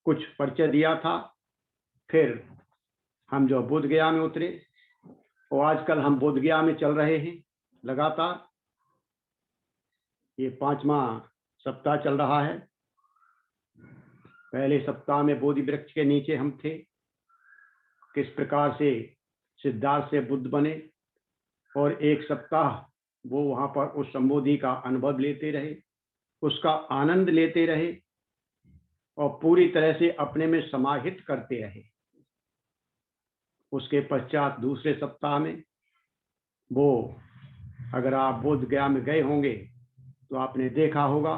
कुछ परिचय दिया था। फिर हम जो बोध गया में उतरे और आजकल हम बोध गया में चल रहे हैं लगातार। ये 5वां सप्ताह चल रहा है। पहले सप्ताह में बोधि वृक्ष के नीचे हम थे, किस प्रकार से सिद्धार्थ से बुद्ध बने, और एक सप्ताह वो वहां पर उस संबोधि का अनुभव लेते रहे, उसका आनंद लेते रहे और पूरी तरह से अपने में समाहित करते रहे। उसके पश्चात दूसरे सप्ताह में वो, अगर आप बोध गया में गए होंगे तो आपने देखा होगा,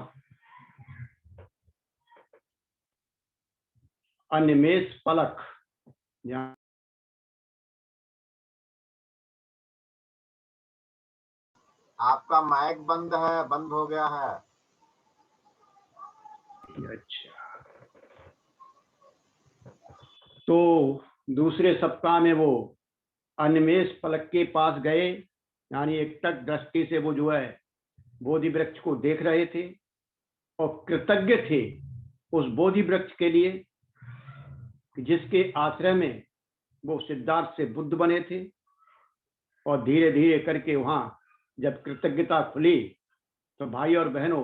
अनिमेष पलक, आपका माइक बंद है, बंद हो गया है। अच्छा, तो दूसरे सप्ताह में वो अनिमेष पलक के पास गए, यानी एक तक दृष्टि से वो जो है बोधि वृक्ष को देख रहे थे और कृतज्ञ थे उस बोधि वृक्ष के लिए जिसके आश्रय में वो सिद्धार्थ से बुद्ध बने थे। और धीरे धीरे करके वहां जब कृतज्ञता खुली तो भाई और बहनों,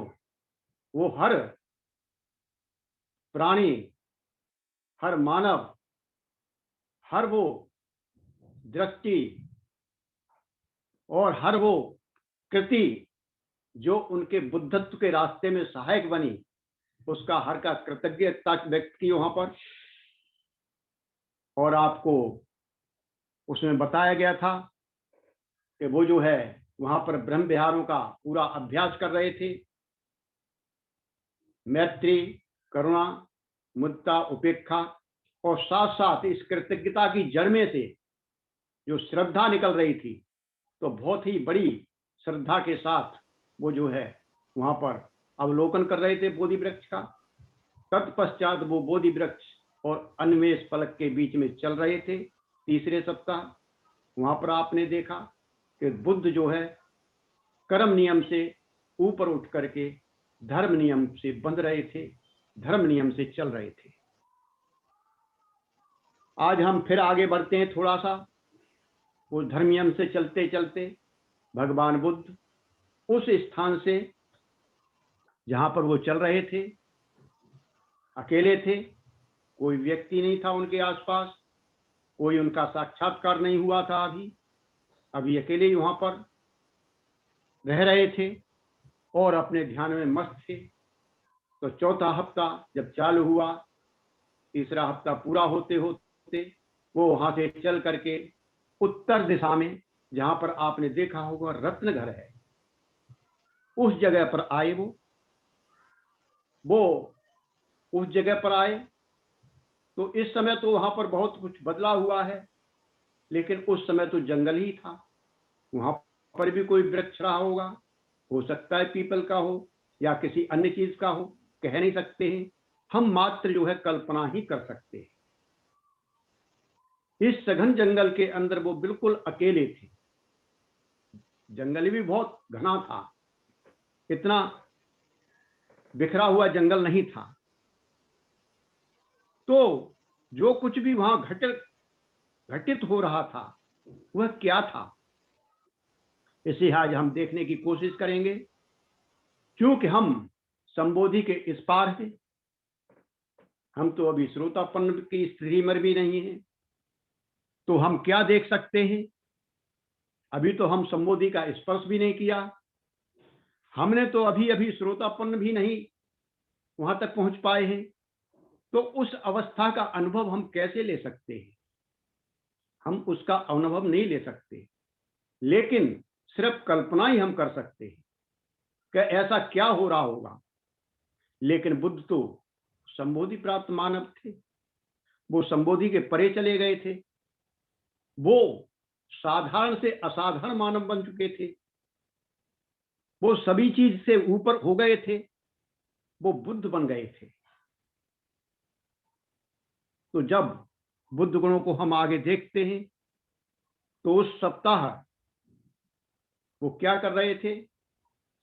वो हर प्राणी, हर मानव, हर वो दृष्टि और हर वो कृति जो उनके बुद्धत्व के रास्ते में सहायक बनी, उसका हर का कृतज्ञता व्यक्त की वहां पर। और आपको उसमें बताया गया था कि वो जो है वहां पर ब्रह्म विहारों का पूरा अभ्यास कर रहे थे। मैत्री, करुणा, मुदिता, उपेक्षा, और साथ साथ इस कृतज्ञता की जड़ में से जो श्रद्धा निकल रही थी, तो बहुत ही बड़ी श्रद्धा के साथ वो जो है वहां पर अवलोकन कर रहे थे बोधि वृक्ष का। तत्पश्चात वो बोधि वृक्ष और अनिमेष पलक के बीच में चल रहे थे तीसरे सप्ताह। वहां पर आपने देखा कि बुद्ध जो है कर्म नियम से ऊपर उठ करके धर्म नियम से बंध रहे थे, धर्म नियम से चल रहे थे। आज हम फिर आगे बढ़ते हैं थोड़ा सा। उस धर्म नियम से चलते चलते भगवान बुद्ध उस स्थान से जहां पर वो चल रहे थे, अकेले थे, कोई व्यक्ति नहीं था उनके आसपास, कोई उनका साक्षात्कार नहीं हुआ था अभी अकेले ही वहां पर रह रहे थे और अपने ध्यान में मस्त थे। तो चौथा हफ्ता जब चालू हुआ, तीसरा हफ्ता पूरा होते होते वो वहां से चल करके उत्तर दिशा में, जहां पर आपने देखा होगा रत्नघर है, उस जगह पर आए। वो उस जगह पर आए तो इस समय तो वहां पर बहुत कुछ बदला हुआ है, लेकिन उस समय तो जंगल ही था। वहां पर भी कोई वृक्ष रहा होगा, हो सकता है पीपल का हो या किसी अन्य चीज का हो, कह नहीं सकते हैं। हम मात्र जो है कल्पना ही कर सकते हैं। इस सघन जंगल के अंदर वो बिल्कुल अकेले थे। जंगल भी बहुत घना था, इतना बिखरा हुआ जंगल नहीं था। तो जो कुछ भी वहां घटित हो रहा था वह क्या था, इसे आज हम देखने की कोशिश करेंगे। क्योंकि हम संबोधि के इस पार हैं, हम तो अभी श्रोतापन्न की स्थिति में भी नहीं है, तो हम क्या देख सकते हैं। अभी तो हम संबोधि का स्पर्श भी नहीं किया, हमने तो अभी अभी श्रोतापन्न भी नहीं वहां तक पहुंच पाए हैं। तो उस अवस्था का अनुभव हम कैसे ले सकते हैं? हम उसका अनुभव नहीं ले सकते, लेकिन सिर्फ कल्पना ही हम कर सकते हैं कि ऐसा क्या हो रहा होगा। लेकिन बुद्ध तो संबोधि प्राप्त मानव थे, वो संबोधि के परे चले गए थे, वो साधारण से असाधारण मानव बन चुके थे, वो सभी चीज से ऊपर हो गए थे, वो बुद्ध बन गए थे। तो जब बुद्ध गुणों को हम आगे देखते हैं तो उस सप्ताह वो क्या कर रहे थे,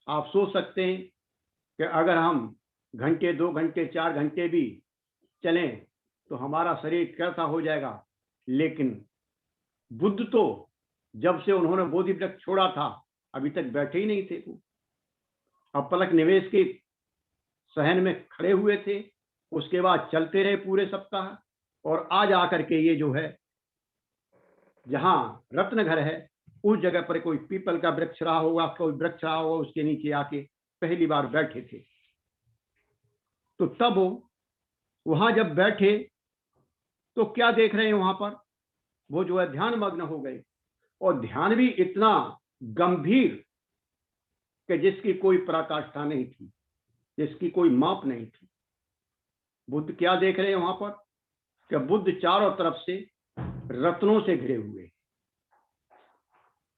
आप सोच सकते हैं कि अगर हम घंटे, 2 घंटे, 4 घंटे भी चलें तो हमारा शरीर कैसा हो जाएगा। लेकिन बुद्ध तो जब से उन्होंने बोधि वृक्ष छोड़ा था अभी तक बैठे ही नहीं थे। वो अपलक निवेश के सहन में खड़े हुए थे, उसके बाद चलते रहे पूरे सप्ताह, और आज आकर के ये जो है जहां रत्न घर है उस जगह पर कोई पीपल का वृक्ष रहा होगा, कोई वृक्ष रहा होगा, उसके नीचे आके पहली बार बैठे थे। तो तब वहां जब बैठे तो क्या देख रहे हैं वहां पर, वो जो है ध्यान मग्न हो गए, और ध्यान भी इतना गंभीर कि जिसकी कोई पराकाष्ठा नहीं थी, जिसकी कोई माप नहीं थी। बुद्ध क्या देख रहे हैं वहां पर कि बुद्ध चारों तरफ से रत्नों से घिरे हुए,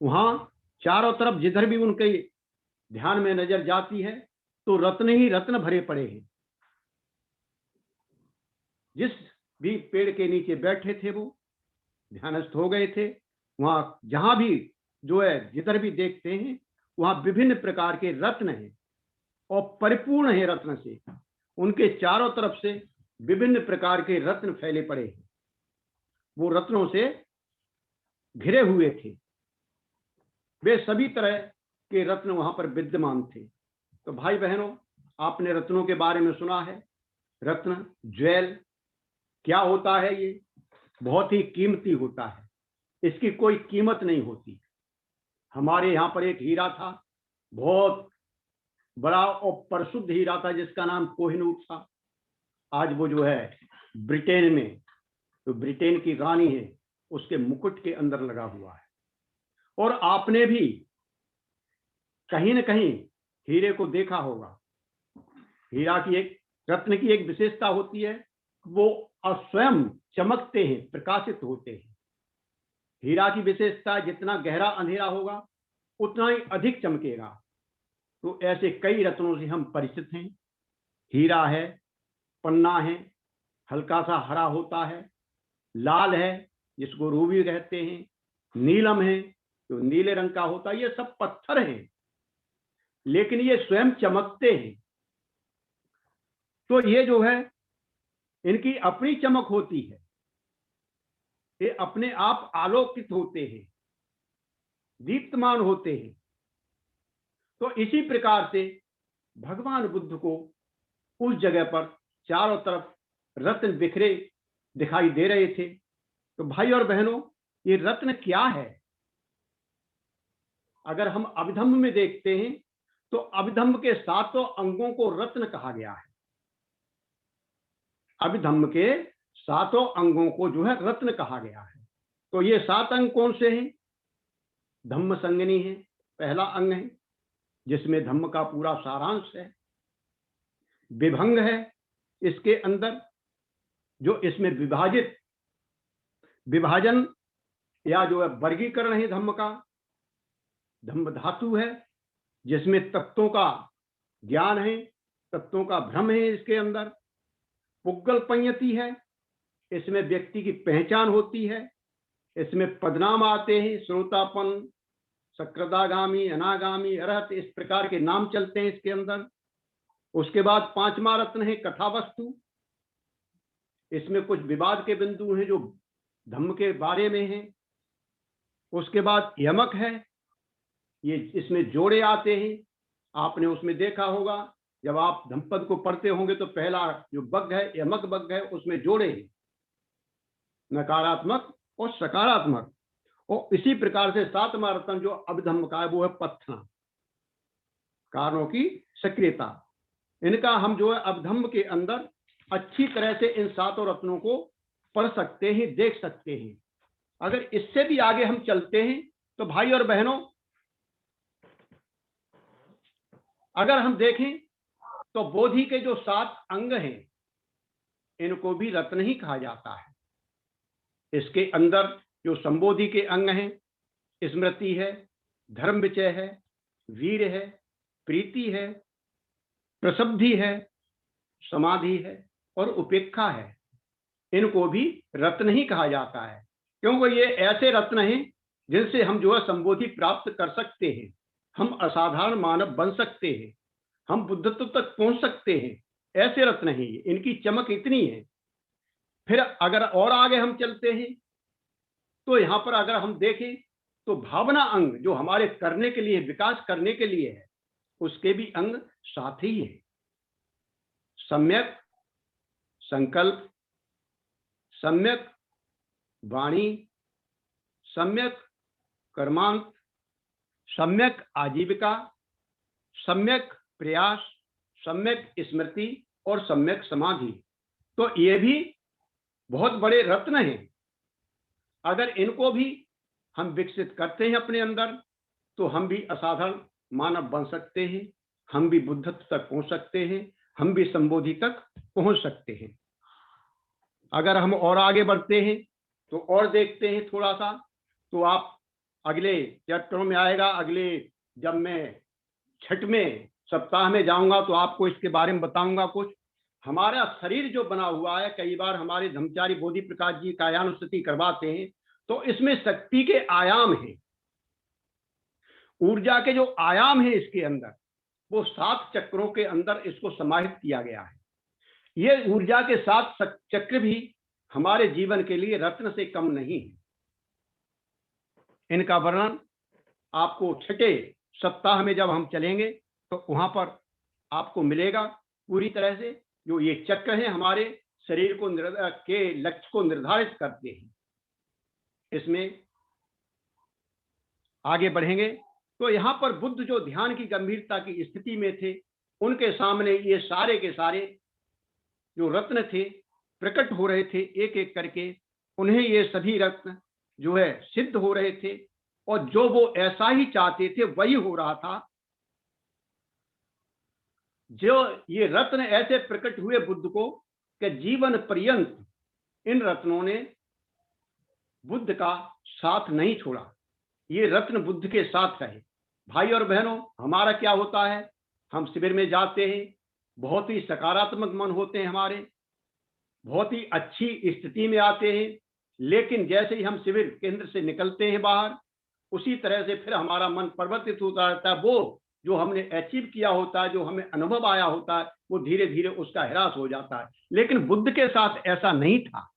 वहां चारों तरफ जिधर भी उनके ध्यान में नजर जाती है तो रत्न ही रत्न भरे पड़े हैं। जिस भी पेड़ के नीचे बैठे थे वो ध्यानस्थ हो गए थे। वहां जहां भी जो है जिधर भी देखते हैं वहां विभिन्न प्रकार के रत्न हैं और परिपूर्ण है रत्न से। उनके चारों तरफ से विभिन्न प्रकार के रत्न फैले पड़े हैं, वो रत्नों से घिरे हुए थे। वे सभी तरह के रत्न वहां पर विद्यमान थे। तो भाई बहनों, आपने रत्नों के बारे में सुना है। रत्न ज्वेल क्या होता है? ये बहुत ही कीमती होता है, इसकी कोई कीमत नहीं होती। हमारे यहाँ पर एक हीरा था, बहुत बड़ा और परिशुद्ध हीरा था, जिसका नाम कोहिनूर था। आज वो जो है ब्रिटेन में, तो ब्रिटेन की रानी है, उसके मुकुट के अंदर लगा हुआ है। और आपने भी कहीं न कहीं हीरे को देखा होगा। हीरा की एक रत्न की एक विशेषता होती है, वो स्वयं चमकते हैं, प्रकाशित होते हैं। हीरा की विशेषता जितना गहरा अंधेरा होगा उतना ही अधिक चमकेगा। तो ऐसे कई रत्नों से हम परिचित हैं। हीरा है, पन्ना है, हल्का सा हरा होता है, लाल है जिसको रूबी कहते हैं, नीलम है जो नीले रंग का होता है। ये सब पत्थर हैं, लेकिन ये स्वयं चमकते हैं। तो ये जो है इनकी अपनी चमक होती है, ये अपने आप आलोकित होते हैं, दीप्तमान होते हैं। तो इसी प्रकार से भगवान बुद्ध को उस जगह पर चारों तरफ रत्न बिखरे दिखाई दे रहे थे। तो भाई और बहनों, ये रत्न क्या है? अगर हम अभिधम्म में देखते हैं तो अभिधम्म के 7 अंगों को रत्न कहा गया है। अभिधम्म के 7 अंगों को जो है रत्न कहा गया है। तो ये 7 अंग कौन से हैं? धम्म संगनी है, पहला अंग है, जिसमें धम्म का पूरा सारांश है। विभंग है इसके अंदर, जो इसमें विभाजन या जो है वर्गीकरण है धम्म का। धम्म धातु है, जिसमें तत्वों का ज्ञान है, तत्वों का भ्रम है इसके अंदर। पुग्गल पंयति है, इसमें व्यक्ति की पहचान होती है। इसमें पदनाम आते हैं, श्रोतापन, सकृदागामी, अनागामी, अरहत, इस प्रकार के नाम चलते हैं इसके अंदर। उसके बाद 5वां रत्न है कथा वस्तु। इसमें कुछ विवाद के बिंदु हैं जो धम्म के बारे में हैं। उसके बाद यमक है, ये इसमें जोड़े आते हैं। आपने उसमें देखा होगा, जब आप धम्मपद को पढ़ते होंगे तो पहला जो बग्ग है, यमक बग्ग है, उसमें जोड़े हैं, नकारात्मक और सकारात्मक। और इसी प्रकार से 7वां रत्न जो अभिधम्म का है वो है पत्थना, कारणों की सक्रियता। इनका हम जो है अभिधम्म के अंदर अच्छी तरह से इन 7 रत्नों को पढ़ सकते हैं, देख सकते हैं। अगर इससे भी आगे हम चलते हैं तो भाई और बहनों, अगर हम देखें तो बोधि के जो 7 अंग हैं इनको भी रत्न ही कहा जाता है। इसके अंदर जो संबोधि के अंग हैं, स्मृति है, धर्म विचय है, वीर है, प्रीति है, प्रसब्धि है, समाधि है और उपेक्षा है, इनको भी रत्न ही कहा जाता है। क्योंकि ये ऐसे रत्न हैं जिनसे हम जो है संबोधि प्राप्त कर सकते हैं, हम असाधारण मानव बन सकते हैं, हम बुद्धत्व तक पहुंच सकते हैं। ऐसे रत्न हैं ये, इनकी चमक इतनी है। फिर अगर और आगे हम चलते हैं तो यहाँ पर अगर हम देखें तो भावना अंग जो हमारे करने के लिए, विकास करने के लिए है, उसके भी अंग साथ ही है। सम्यक संकल्प, सम्यक वाणी, सम्यक कर्मांत, सम्यक आजीविका, सम्यक प्रयास, सम्यक स्मृति और सम्यक समाधि। तो ये भी बहुत बड़े रत्न हैं। अगर इनको भी हम विकसित करते हैं अपने अंदर तो हम भी असाधारण मानव बन सकते हैं, हम भी बुद्धत्व तक पहुंच सकते हैं, हम भी संबोधि तक पहुंच सकते हैं। अगर हम और आगे बढ़ते हैं तो और देखते हैं थोड़ा सा, तो आप अगले चैप्टरों में आएगा। अगले जब मैं 6वें सप्ताह में जाऊंगा तो आपको इसके बारे में बताऊंगा कुछ। हमारा शरीर जो बना हुआ है, कई बार हमारे ब्रह्मचारी बोधि प्रकाश जी कायानुस्थिति करवाते हैं तो इसमें शक्ति के आयाम हैं, ऊर्जा के जो आयाम हैं इसके अंदर, वो 7 चक्रों के अंदर इसको समाहित किया गया है। ये ऊर्जा के 7 चक्र भी हमारे जीवन के लिए रत्न से कम नहीं है। इनका वर्णन आपको 6वें सप्ताह में जब हम चलेंगे तो वहां पर आपको मिलेगा पूरी तरह से। जो ये चक्र हैं हमारे शरीर को के लक्ष्य को निर्धारित करते हैं। इसमें आगे बढ़ेंगे तो यहाँ पर बुद्ध जो ध्यान की गंभीरता की स्थिति में थे, उनके सामने ये सारे के सारे जो रत्न थे प्रकट हो रहे थे एक एक करके। उन्हें ये सभी रत्न जो है सिद्ध हो रहे थे और जो वो ऐसा ही चाहते थे वही हो रहा था। जो ये रत्न ऐसे प्रकट हुए बुद्ध को कि जीवन पर्यंत इन रत्नों ने बुद्ध का साथ नहीं छोड़ा। ये रत्न बुद्ध के साथ रहे। भाई और बहनों, हमारा क्या होता है, हम शिविर में जाते हैं, बहुत ही सकारात्मक मन होते हैं हमारे, बहुत ही अच्छी स्थिति में आते हैं, लेकिन जैसे ही हम शिविर केंद्र से निकलते हैं बाहर, उसी तरह से फिर हमारा मन परिवर्तित होता रहता है। वो जो हमने अचीव किया होता है, जो हमें अनुभव आया होता है, वो धीरे धीरे उसका ह्रास हो जाता है। लेकिन बुद्ध के साथ ऐसा नहीं था।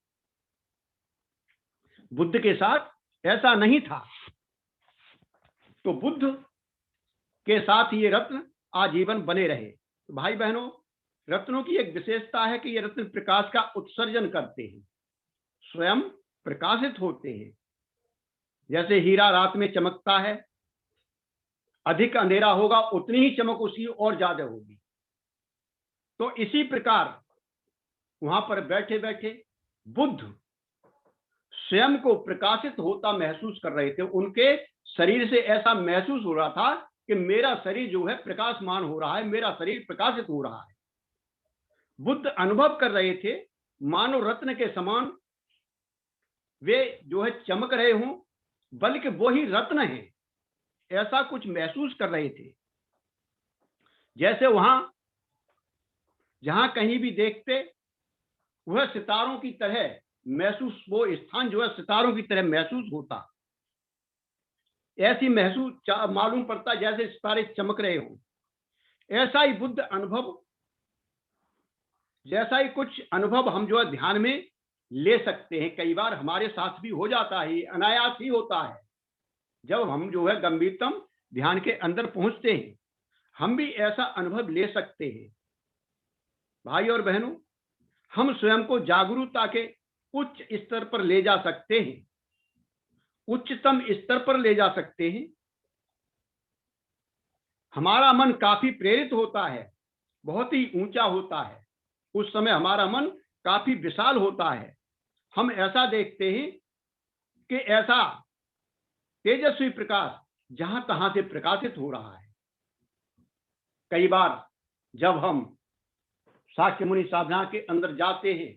बुद्ध के साथ ऐसा नहीं था। तो बुद्ध के साथ ये रत्न आजीवन बने रहे। तो भाई बहनों, रत्नों की एक विशेषता है कि ये रत्न प्रकाश का उत्सर्जन करते हैं, स्वयं प्रकाशित होते हैं। जैसे हीरा रात में चमकता है, अधिक अंधेरा होगा उतनी ही चमक उसकी और ज्यादा होगी। तो इसी प्रकार वहां पर बैठे बैठे बुद्ध स्वयं को प्रकाशित होता महसूस कर रहे थे। उनके शरीर से ऐसा महसूस हो रहा था कि मेरा शरीर जो है प्रकाशमान हो रहा है, मेरा शरीर प्रकाशित हो रहा है। बुद्ध अनुभव कर रहे थे मानो रत्न के समान वे जो है चमक रहे हों, बल्कि वो ही रत्न हैं, ऐसा कुछ महसूस कर रहे थे। जैसे वहां जहां कहीं भी देखते वह सितारों की तरह महसूस, वो स्थान जो है सितारों की तरह महसूस होता, ऐसी महसूस मालूम पड़ता जैसे सितारे चमक रहे हों। ऐसा ही बुद्ध अनुभव, जैसा ही कुछ अनुभव हम जो है ध्यान में ले सकते हैं। कई बार हमारे साथ भी हो जाता है, अनायास ही होता है। जब हम जो है गंभीरतम ध्यान के अंदर पहुंचते हैं, हम भी ऐसा अनुभव ले सकते हैं। भाई और बहनों, हम स्वयं को जागरूकता के उच्च स्तर पर ले जा सकते हैं, उच्चतम स्तर पर ले जा सकते हैं। हमारा मन काफी प्रेरित होता है, बहुत ही ऊंचा होता है। उस समय हमारा मन काफी विशाल होता है। हम ऐसा देखते हैं कि ऐसा तेजस्वी प्रकाश जहां तहां से प्रकाशित हो रहा है। कई बार जब हम साक्य मुनि साधना के अंदर जाते हैं,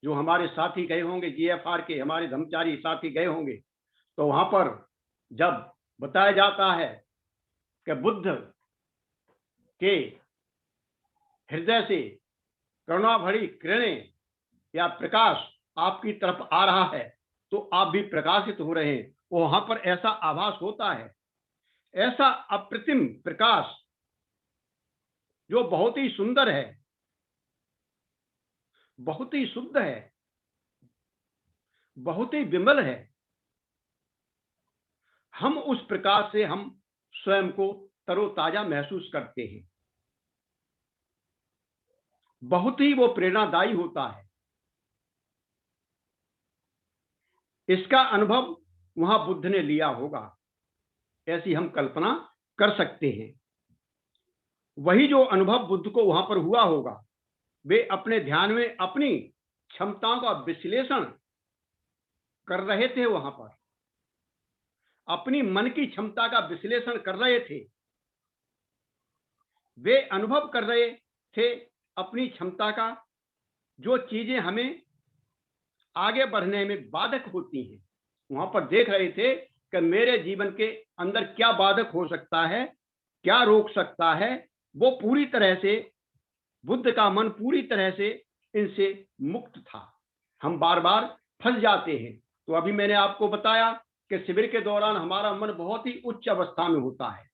जो हमारे साथी गए होंगे, जीएफआर के हमारे धर्मचारी साथी गए होंगे, तो वहां पर जब बताया जाता है कि बुद्ध के हृदय से करुणा भरी किरणें या प्रकाश आपकी तरफ आ रहा है, तो आप भी प्रकाशित हो रहे हैं, वहां पर ऐसा आभास होता है। ऐसा अप्रतिम प्रकाश जो बहुत ही सुंदर है, बहुत ही शुद्ध है, बहुत ही विमल है। हम उस प्रकाश से हम स्वयं को तरोताजा महसूस करते हैं। बहुत ही वो प्रेरणादायी होता है। इसका अनुभव वहां बुद्ध ने लिया होगा, ऐसी हम कल्पना कर सकते हैं। वही जो अनुभव बुद्ध को वहां पर हुआ होगा, वे अपने ध्यान में अपनी क्षमताओं का विश्लेषण कर रहे थे। वहां पर अपनी मन की क्षमता का विश्लेषण कर रहे थे। वे अनुभव कर रहे थे अपनी क्षमता का, जो चीजें हमें आगे बढ़ने में बाधक होती हैं। वहां पर देख रहे थे कि मेरे जीवन के अंदर क्या बाधक हो सकता है, क्या रोक सकता है। वो पूरी तरह से, बुद्ध का मन पूरी तरह से इनसे मुक्त था। हम बार बार फंस जाते हैं। तो अभी मैंने आपको बताया कि शिविर के दौरान हमारा मन बहुत ही उच्च अवस्था में होता है,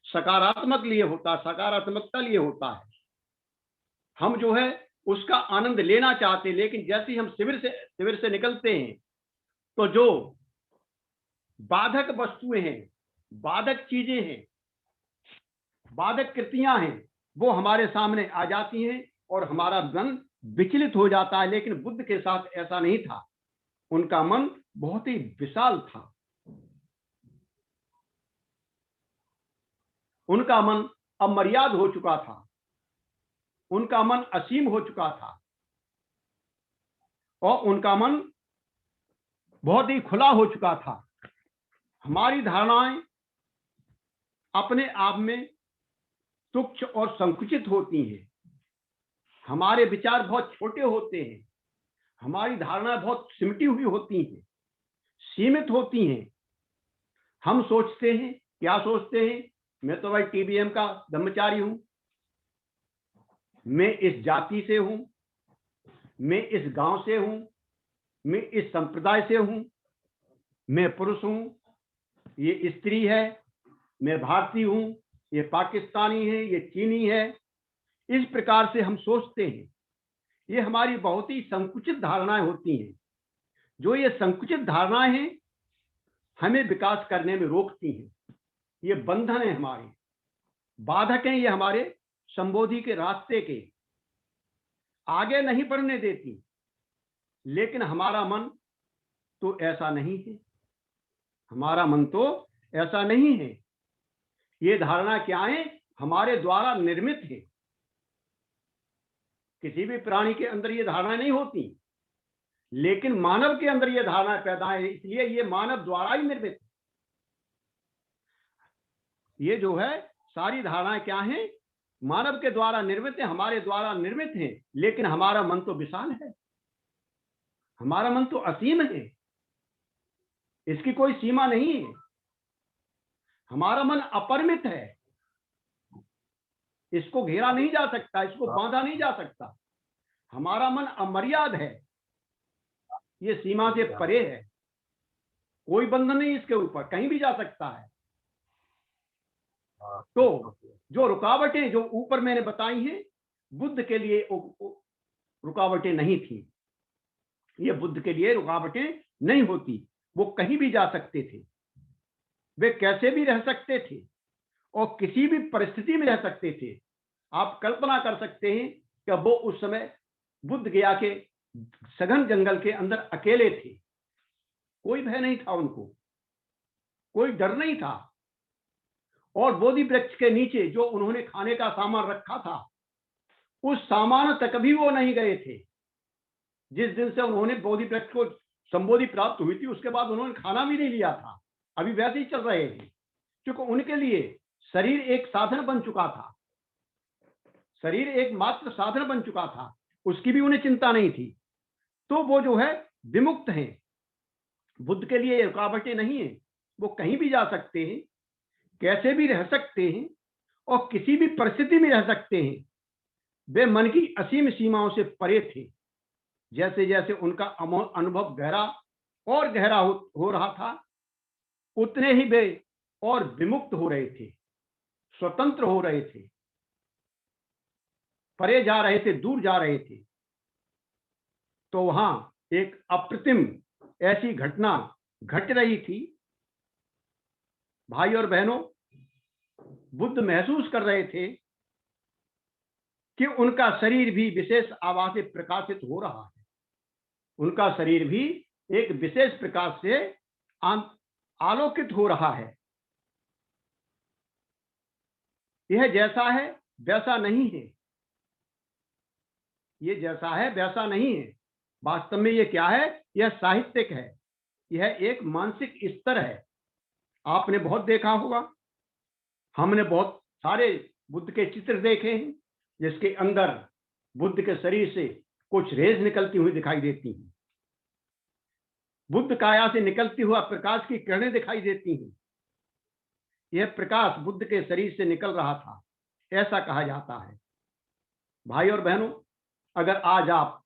सकारात्मक लिए होता है, सकारात्मकता लिए होता है। हम जो है उसका आनंद लेना चाहते हैं, लेकिन जैसे ही हम शिविर से निकलते हैं तो जो बाधक वस्तुएं हैं, बाधक चीजें हैं, बाधक कृतियां हैं, वो हमारे सामने आ जाती हैं और हमारा मन विचलित हो जाता है। लेकिन बुद्ध के साथ ऐसा नहीं था। उनका मन बहुत ही विशाल था। उनका मन अमर्याद हो चुका था। उनका मन असीम हो चुका था और उनका मन बहुत ही खुला हो चुका था। हमारी धारणाएं अपने आप में तुच्छ और संकुचित होती हैं। हमारे विचार बहुत छोटे होते हैं। हमारी धारणाएं बहुत सिमटी हुई होती हैं, सीमित होती हैं। हम सोचते हैं, क्या सोचते हैं? मैं तो भाई टीबीएम का ब्रह्मचारी हूं, मैं इस जाति से हूं, मैं इस गांव से हूं, मैं इस संप्रदाय से हूं, मैं पुरुष हूं, ये स्त्री है, मैं भारतीय हूं, ये पाकिस्तानी है, ये चीनी है। इस प्रकार से हम सोचते हैं। ये हमारी बहुत ही संकुचित धारणाएं होती हैं। जो ये संकुचित धारणाएं हैं, हमें विकास करने में रोकती हैं। ये बंधन है, हमारे बाधक हैं। ये हमारे संबोधि के रास्ते के आगे नहीं बढ़ने देती। लेकिन हमारा मन तो ऐसा नहीं है। हमारा मन तो ऐसा नहीं है। ये धारणा क्या है? हमारे द्वारा निर्मित है। किसी भी प्राणी के अंदर ये धारणा नहीं होती, लेकिन मानव के अंदर ये धारणा पैदा है, इसलिए ये मानव द्वारा ही निर्मित है। ये जो है सारी धारणाएं क्या है? मानव के द्वारा निर्मित है, हमारे द्वारा निर्मित है। लेकिन हमारा मन तो विशाल है, हमारा मन तो असीम है, इसकी कोई सीमा नहीं है। हमारा मन अपरिमित है, इसको घेरा नहीं जा सकता, इसको बांधा नहीं जा सकता। हमारा मन अमर्याद है, ये सीमा से परे है। कोई बंधन नहीं इसके ऊपर, कहीं भी जा सकता है। तो जो रुकावटें जो ऊपर मैंने बताई हैं, बुद्ध के लिए रुकावटें नहीं थी। ये बुद्ध के लिए रुकावटें नहीं होती। वो कहीं भी जा सकते थे, वे कैसे भी रह सकते थे और किसी भी परिस्थिति में रह सकते थे। आप कल्पना कर सकते हैं कि वो उस समय बुद्ध गया के सघन जंगल के अंदर अकेले थे। कोई भय नहीं था उनको, कोई डर नहीं था। और बोधि वृक्ष के नीचे जो उन्होंने खाने का सामान रखा था, उस सामान तक भी वो नहीं गए थे। जिस दिन से उन्होंने बोधि वृक्ष को संबोधि प्राप्त हुई थी, उसके बाद उन्होंने खाना भी नहीं लिया था। अभी वैसे ही चल रहे थे, क्योंकि उनके लिए शरीर एक साधन बन चुका था। शरीर एक मात्र साधन बन चुका था, उसकी भी उन्हें चिंता नहीं थी। तो वो जो है विमुक्त हैं। बुद्ध के लिए रुकावटें नहीं है, वो कहीं भी जा सकते हैं, कैसे भी रह सकते हैं और किसी भी परिस्थिति में रह सकते हैं। वे मन की असीम सीमाओं से परे थे। जैसे जैसे उनका अनुभव गहरा और गहरा हो रहा था, उतने ही वे और विमुक्त हो रहे थे, स्वतंत्र हो रहे थे, परे जा रहे थे, दूर जा रहे थे। तो वहां एक अप्रतिम ऐसी घटना घट रही थी। भाई और बहनों, बुद्ध महसूस कर रहे थे कि उनका शरीर भी विशेष आभा से प्रकाशित हो रहा है। उनका शरीर भी एक विशेष प्रकाश से आलोकित हो रहा है। यह जैसा है वैसा नहीं है। ये जैसा है वैसा नहीं है। वास्तव में ये क्या है? यह साहित्यिक है। यह एक मानसिक स्तर है। आपने बहुत देखा होगा, हमने बहुत सारे बुद्ध के चित्र देखे हैं जिसके अंदर बुद्ध के शरीर से कुछ रेज निकलती हुई दिखाई देती हैं। बुद्ध काया से निकलती हुआ प्रकाश की किरणें दिखाई देती हैं। यह प्रकाश बुद्ध के शरीर से निकल रहा था, ऐसा कहा जाता है। भाई और बहनों, अगर आज आप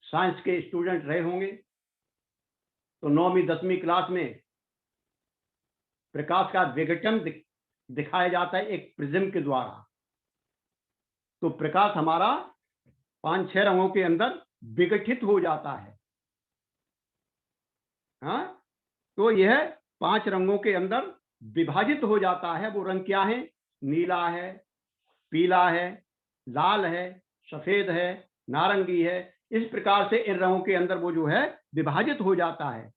साइंस के स्टूडेंट रहे होंगे तो 9वीं 10वीं क्लास में प्रकाश का विघटन दिखाया जाता है एक प्रिज्म के द्वारा। तो प्रकाश हमारा 5-6 रंगों के अंदर विघटित हो जाता है। हाँ, तो यह 5 रंगों के अंदर विभाजित हो जाता है। वो रंग क्या है? नीला है, पीला है, लाल है, सफेद है, नारंगी है। इस प्रकार से इन रंगों के अंदर वो जो है विभाजित हो जाता है।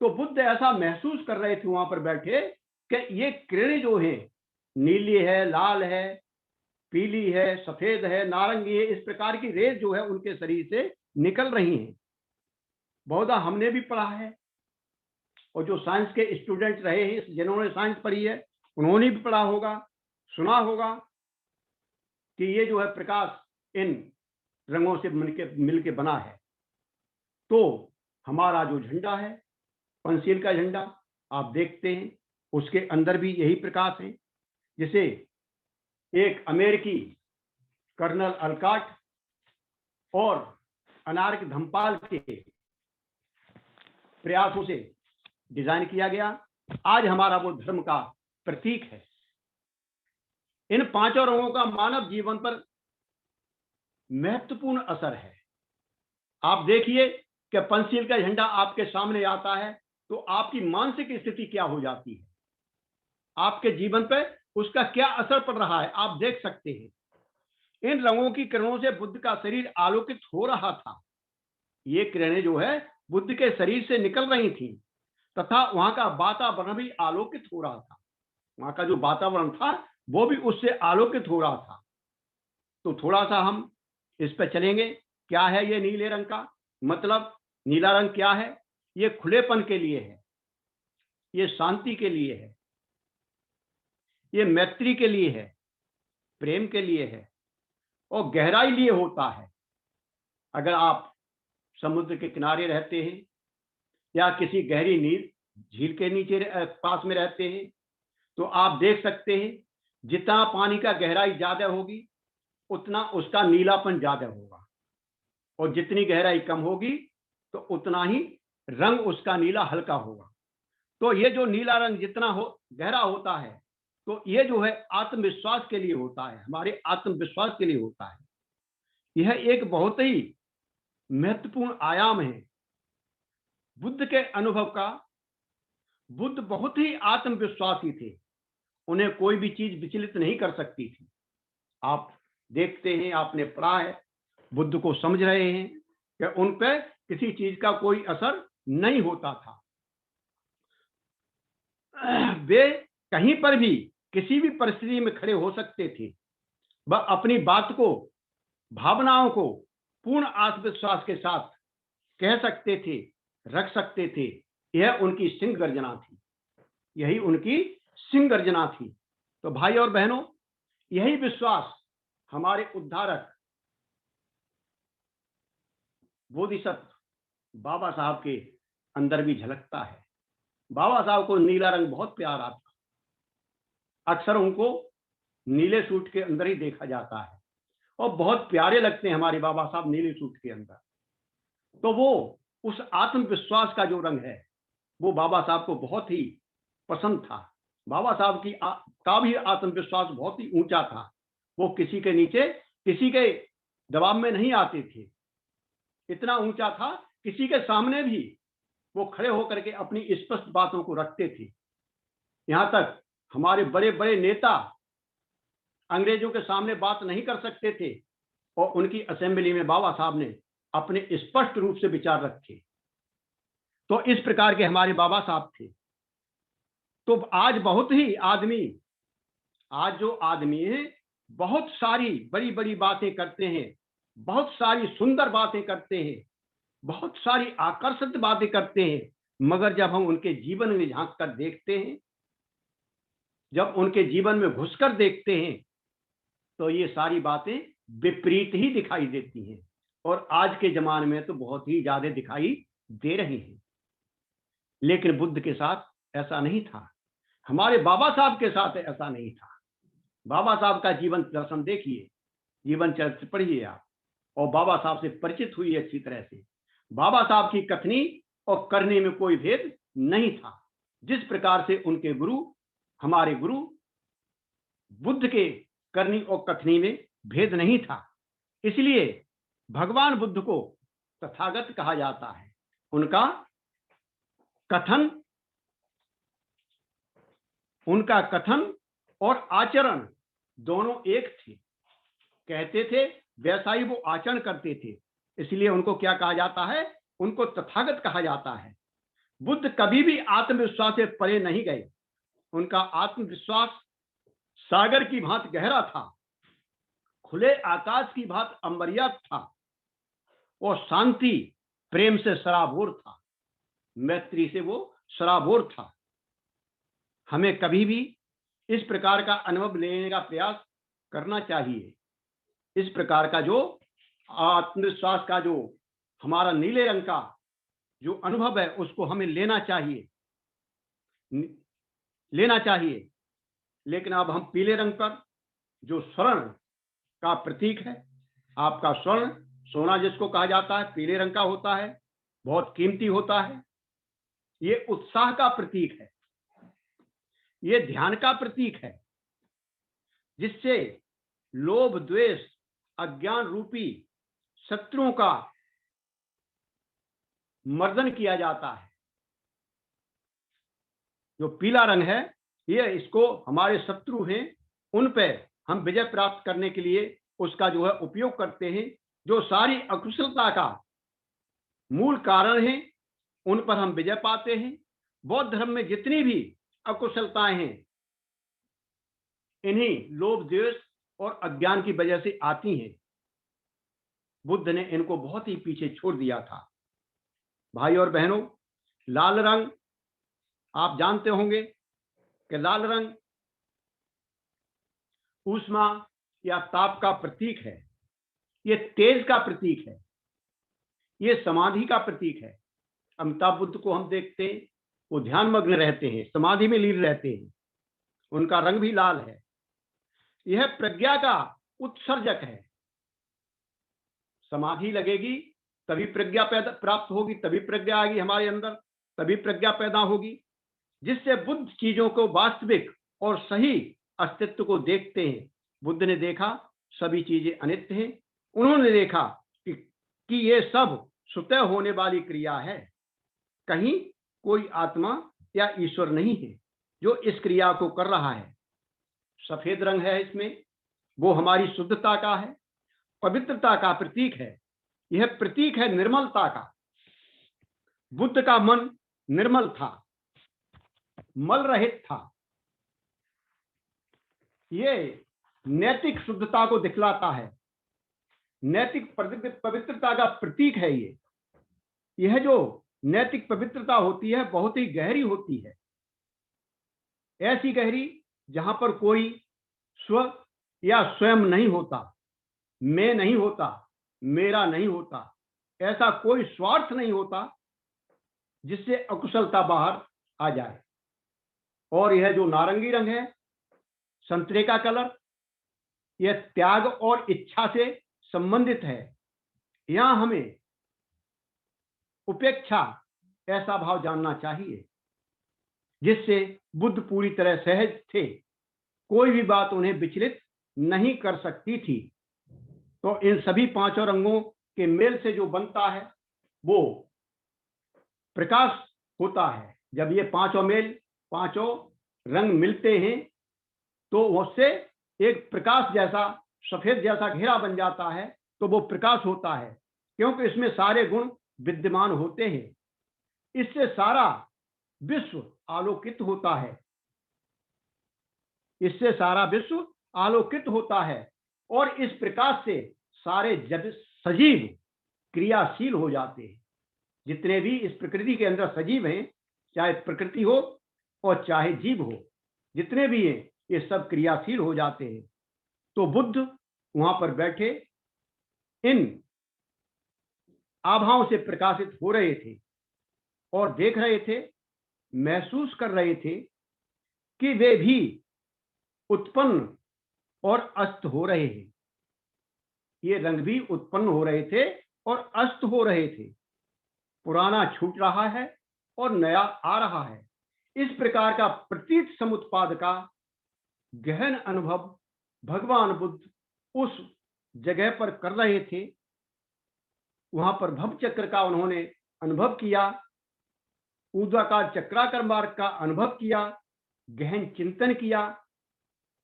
तो बुद्ध ऐसा महसूस कर रहे थे वहां पर बैठे कि ये किरणें जो है, नीली है, लाल है, पीली है, सफेद है, नारंगी है, इस प्रकार की रेज जो है उनके शरीर से निकल रही हैं। बहुधा हमने भी पढ़ा है, और जो साइंस के स्टूडेंट रहे हैं, जिन्होंने साइंस पढ़ी है, उन्होंने भी पढ़ा होगा, सुना होगा कि ये जो है प्रकाश इन रंगों से मिलके बना है। तो हमारा जो झंडा है, पंचशील का झंडा, आप देखते हैं उसके अंदर भी यही प्रकाश है, जिसे एक अमेरिकी कर्नल अलकाट और अनार्क धम्पाल के प्रयासों से डिजाइन किया गया। आज हमारा वो धर्म का प्रतीक है। इन 5 रंगों का मानव जीवन पर महत्वपूर्ण असर है। आप देखिए कि पंचशील का झंडा आपके सामने आता है तो आपकी मानसिक स्थिति क्या हो जाती है, आपके जीवन पर उसका क्या असर पड़ रहा है, आप देख सकते हैं। इन रंगों की किरणों से बुद्ध का शरीर आलोकित हो रहा था। ये किरणें जो है बुद्ध के शरीर से निकल रही थी, तथा वहां का वातावरण भी आलोकित हो रहा था। वहां का जो वातावरण था वो भी उससे आलोकित हो रहा था। तो थोड़ा सा हम इस पर चलेंगे। क्या है ये नीले रंग का मतलब? नीला रंग क्या है? ये खुलेपन के लिए है, ये शांति के लिए है, ये मैत्री के लिए है, प्रेम के लिए है, और गहराई लिए होता है। अगर आप समुद्र के किनारे रहते हैं या किसी गहरी नील झील के नीचे पास में रहते हैं तो आप देख सकते हैं जितना पानी का गहराई ज्यादा होगी उतना उसका नीलापन ज्यादा होगा, और जितनी गहराई कम होगी तो उतना ही रंग उसका नीला हल्का होगा। तो ये जो नीला रंग जितना गहरा होता है तो ये जो है आत्मविश्वास के लिए होता है, हमारे आत्मविश्वास के लिए होता है। यह एक बहुत ही महत्वपूर्ण आयाम है बुद्ध के अनुभव का। बुद्ध बहुत ही आत्मविश्वासी थे, उन्हें कोई भी चीज विचलित नहीं कर सकती थी। आप देखते हैं, आपने पढ़ा है, बुद्ध को समझ रहे हैं कि उन पर किसी चीज का कोई असर नहीं होता था। वे कहीं पर भी किसी भी परिस्थिति में खड़े हो सकते थे। वह अपनी बात को, भावनाओं को पूर्ण आत्मविश्वास के साथ कह सकते थे, रख सकते थे। यह उनकी सिंह गर्जना थी, यही उनकी सिंह गर्जना थी। तो भाई और बहनों, यही विश्वास हमारे उद्धारक बोधिसत्व बाबा साहब के अंदर भी झलकता है। बाबा साहब को नीला रंग बहुत प्यारा था। अक्सर उनको नीले सूट के अंदर ही देखा जाता है और बहुत प्यारे लगते हैं हमारे बाबा साहब नीले सूट के अंदर। तो वो उस आत्मविश्वास का जो रंग है वो बाबा साहब को बहुत ही पसंद था। बाबा साहब का भी आत्मविश्वास बहुत ही ऊंचा था। वो किसी के नीचे, किसी के दबाव में नहीं आते थे। इतना ऊंचा था, किसी के सामने भी वो खड़े होकर के अपनी स्पष्ट बातों को रखते थे। यहां तक हमारे बड़े बड़े नेता अंग्रेजों के सामने बात नहीं कर सकते थे और उनकी असेंबली में बाबा साहब ने अपने स्पष्ट रूप से विचार रखे। तो इस प्रकार के हमारे बाबा साहब थे। तो आज बहुत ही आदमी, आज जो आदमी है, बहुत सारी बड़ी बड़ी बातें करते हैं, बहुत सारी सुंदर बातें करते हैं, बहुत सारी आकर्षक बातें करते हैं, मगर जब हम उनके जीवन में झांक कर देखते हैं, जब उनके जीवन में घुसकर देखते हैं, तो ये सारी बातें विपरीत ही दिखाई देती हैं। और आज के जमाने में तो बहुत ही ज्यादा दिखाई दे रही हैं। लेकिन बुद्ध के साथ ऐसा नहीं था, हमारे बाबा साहब के साथ ऐसा नहीं था। बाबा साहब का जीवन दर्शन देखिए, जीवन चरित्र पढ़िए आप, और बाबा साहब से परिचित हुई अच्छी तरह से। बाबा साहब की कथनी और करने में कोई भेद नहीं था। जिस प्रकार से उनके गुरु, हमारे गुरु बुद्ध के करनी और कथनी में भेद नहीं था, इसलिए भगवान बुद्ध को तथागत कहा जाता है। उनका कथन और आचरण दोनों एक थे। कहते थे वैसा ही वो आचरण करते थे, इसलिए उनको क्या कहा जाता है? उनको तथागत कहा जाता है। बुद्ध कभी भी आत्मविश्वास से परे नहीं गए। उनका आत्मविश्वास सागर की भांति गहरा था, खुले आकाश की भांति अमर्याद था, और शांति प्रेम से सराबोर था, मैत्री से वो सराबोर था। हमें कभी भी इस प्रकार का अनुभव लेने का प्रयास करना चाहिए। इस प्रकार का जो आत्मविश्वास का जो हमारा नीले रंग का जो अनुभव है, उसको हमें लेना चाहिए। लेकिन अब हम पीले रंग पर, जो स्वर्ण का प्रतीक है, आपका स्वर्ण, सोना जिसको कहा जाता है, पीले रंग का होता है, बहुत कीमती होता है। ये उत्साह का प्रतीक है, ये ध्यान का प्रतीक है, जिससे लोभ, द्वेष, अज्ञान रूपी शत्रुओं का मर्दन किया जाता है। जो पीला रंग है, ये इसको हमारे शत्रु हैं, उन पे हम विजय प्राप्त करने के लिए उसका जो है उपयोग करते हैं। जो सारी अकुशलता का मूल कारण है, उन पर हम विजय पाते हैं। बौद्ध धर्म में जितनी भी अकुशलताएं हैं, इन्हीं लोभ, द्वेष और अज्ञान की वजह से आती हैं। बुद्ध ने इनको बहुत ही पीछे छोड़ दिया था। भाई और बहनों, लाल रंग आप जानते होंगे कि लाल रंग ऊष्मा या ताप का प्रतीक है, ये तेज का प्रतीक है, ये समाधि का प्रतीक है। अमिताभ बुद्ध को हम देखते हैं, वो ध्यान मग्न रहते हैं, समाधि में लीन रहते हैं, उनका रंग भी लाल है। यह प्रज्ञा का उत्सर्जक है। समाधि लगेगी तभी प्रज्ञा पैदा प्राप्त होगी, तभी प्रज्ञा आएगी हमारे अंदर, तभी प्रज्ञा पैदा होगी, जिससे बुद्ध चीजों को वास्तविक और सही अस्तित्व को देखते हैं। बुद्ध ने देखा सभी चीजें अनित्य हैं। उन्होंने देखा कि ये सब स्वतः होने वाली क्रिया है, कहीं कोई आत्मा या ईश्वर नहीं है जो इस क्रिया को कर रहा है। सफेद रंग है इसमें, वो हमारी शुद्धता का है, पवित्रता का प्रतीक है। यह प्रतीक है निर्मलता का। बुद्ध का मन निर्मल था, मल रहित था। ये नैतिक शुद्धता को दिखलाता है, नैतिक पवित्रता का प्रतीक है। यह जो नैतिक पवित्रता होती है, बहुत ही गहरी होती है। ऐसी गहरी जहां पर कोई स्व या स्वयं नहीं होता, मैं नहीं होता, मेरा नहीं होता, ऐसा कोई स्वार्थ नहीं होता जिससे अकुशलता बाहर आ जाए। और यह जो नारंगी रंग है, संतरे का कलर, यह त्याग और इच्छा से संबंधित है। यहां हमें उपेक्षा ऐसा भाव जानना चाहिए जिससे बुद्ध पूरी तरह सहज थे, कोई भी बात उन्हें विचलित नहीं कर सकती थी। तो इन सभी पांचों रंगों के मेल से जो बनता है वो प्रकाश होता है। जब ये पांचों मेल, पांचों रंग मिलते हैं तो उससे एक प्रकाश जैसा, सफेद जैसा घेरा बन जाता है, तो वो प्रकाश होता है, क्योंकि इसमें सारे गुण विद्यमान होते हैं। इससे सारा विश्व आलोकित होता है, इससे सारा विश्व आलोकित होता है, और इस प्रकाश से सारे जब सजीव क्रियाशील हो जाते हैं। जितने भी इस प्रकृति के अंदर सजीव हैं, चाहे प्रकृति हो और चाहे जीव हो, जितने भी हैं ये सब क्रियाशील हो जाते हैं। तो बुद्ध वहां पर बैठे इन आभाओं से प्रकाशित हो रहे थे और देख रहे थे, महसूस कर रहे थे कि वे भी उत्पन्न और अस्त हो रहे हैं। ये रंग भी उत्पन्न हो रहे थे और अस्त हो रहे थे। पुराना छूट रहा है और नया आ रहा है। इस प्रकार का प्रतीत समुत्पाद का गहन अनुभव भगवान बुद्ध उस जगह पर कर रहे थे। वहां पर भव चक्र का उन्होंने अनुभव किया, ऊर्ध्वाकार चक्राकार मार्ग का अनुभव किया, गहन चिंतन किया,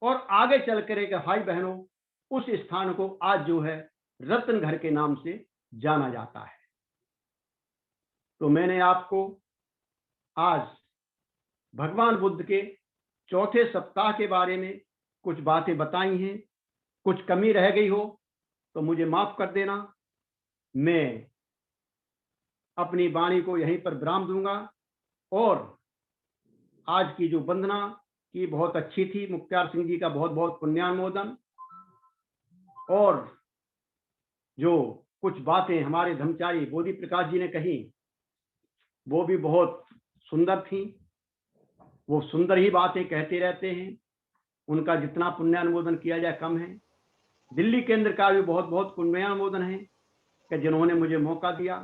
और आगे चल कर के भाई बहनों उस स्थान को आज जो है रत्न घर के नाम से जाना जाता है। तो मैंने आपको आज भगवान बुद्ध के चौथे सप्ताह के बारे में कुछ बातें बताई हैं। कुछ कमी रह गई हो तो मुझे माफ कर देना। मैं अपनी वाणी को यहीं पर विराम दूंगा। और आज की जो वंदना की बहुत अच्छी थी, मुक्त्यार सिंह जी का बहुत बहुत पुण्यानुमोदन। और जो कुछ बातें हमारे धर्मचारी बोधि प्रकाश जी ने कही वो भी बहुत सुंदर थी। वो सुंदर ही बातें कहते रहते हैं, उनका जितना पुण्यानुमोदन किया जाए कम है। दिल्ली केंद्र का भी बहुत बहुत पुण्यानुमोदन है कि जिन्होंने मुझे मौका दिया।